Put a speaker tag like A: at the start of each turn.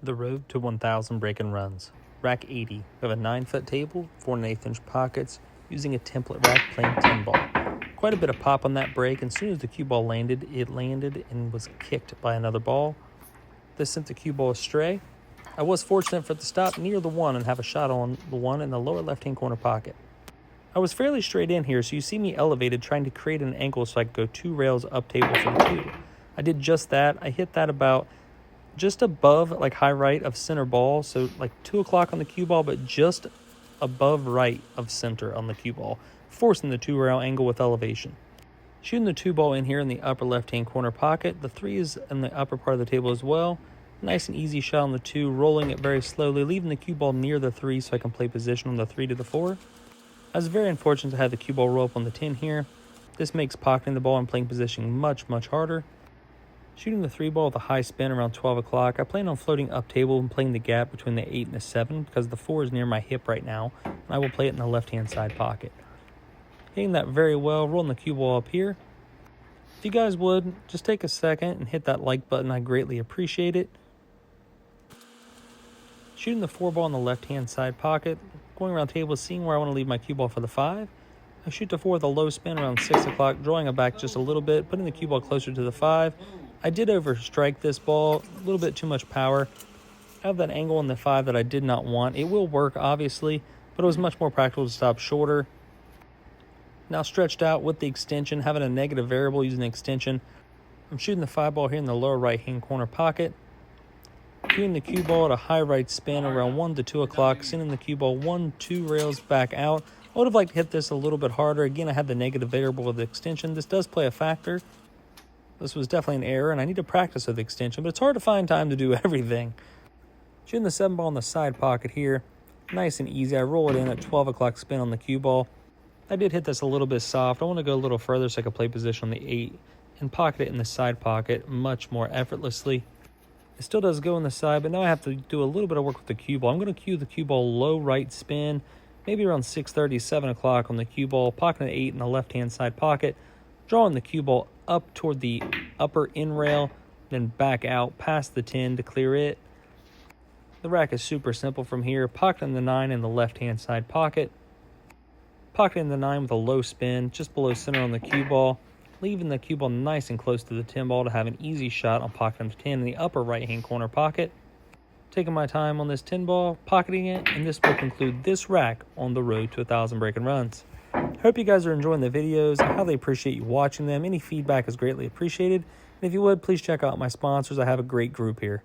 A: The road to 1,000 break and runs. Rack 80. We have a 9-foot table, 4 1/8-inch pockets, using a template rack playing 10 ball. Quite a bit of pop on that break, and as soon as the cue ball landed, it landed and was kicked by another ball. This sent the cue ball astray. I was fortunate for it to stop near the one and have a shot on the one in the lower left-hand corner pocket. I was fairly straight in here, so you see me elevated trying to create an angle so I could go 2 rails up table for the 2. I did just that. I hit that about just above like high right of center ball, so like 2 o'clock on the cue ball, but just above right of center on the cue ball, forcing the 2 rail angle with elevation. Shooting the 2 ball in here in the upper left-hand corner pocket. The 3 is in the upper part of the table as well. Nice and easy shot on the 2, rolling it very slowly, leaving the cue ball near the 3 so I can play position on the 3 to the 4. I was very unfortunate to have the cue ball roll up on the 10 here. This makes pocketing the ball and playing position much, much harder. Shooting the 3 ball with a high spin around 12 o'clock. I plan on floating up table and playing the gap between the 8 and the 7 because the 4 is near my hip right now, and I will play it in the left-hand side pocket. Hitting that very well, rolling the cue ball up here. If you guys would, just take a second and hit that like button. I greatly appreciate it. Shooting the 4 ball in the left-hand side pocket. Going around table, seeing where I want to leave my cue ball for the 5. I shoot the 4 with a low spin around 6 o'clock, drawing it back just a little bit, putting the cue ball closer to the 5. I did overstrike this ball, a little bit too much power. I have that angle on the 5 that I did not want. It will work, obviously, but it was much more practical to stop shorter. Now stretched out with the extension, having a negative variable using the extension. I'm shooting the 5 ball here in the lower right-hand corner pocket. Shooting the cue ball at a high right spin around 1 to 2 o'clock, sending the cue ball 1-2 rails back out. I would have liked to hit this a little bit harder. Again, I had the negative variable with the extension. This does play a factor. This was definitely an error, and I need to practice with the extension, but it's hard to find time to do everything. Shooting the 7 ball in the side pocket here. Nice and easy. I roll it in at 12 o'clock spin on the cue ball. I did hit this a little bit soft. I want to go a little further so I could play position on the 8 and pocket it in the side pocket much more effortlessly. It still does go in the side, but now I have to do a little bit of work with the cue ball. I'm going to cue the cue ball low right spin, maybe around 6:30, 7 o'clock on the cue ball, pocketing the 8 in the left-hand side pocket, drawing the cue ball up toward the upper in rail, then back out past the 10 to clear it. The rack is super simple from here, pocketing the 9 in the left-hand side pocket, pocketing the 9 with a low spin just below center on the cue ball, leaving the cue ball nice and close to the 10 ball to have an easy shot on pocketing the 10 in the upper right-hand corner pocket. Taking my time on this 10 ball, pocketing it, and this will conclude this rack on the road to 1,000 break and runs. Hope you guys are enjoying the videos. I highly appreciate you watching them. Any feedback is greatly appreciated. And if you would, please check out my sponsors. I have a great group here.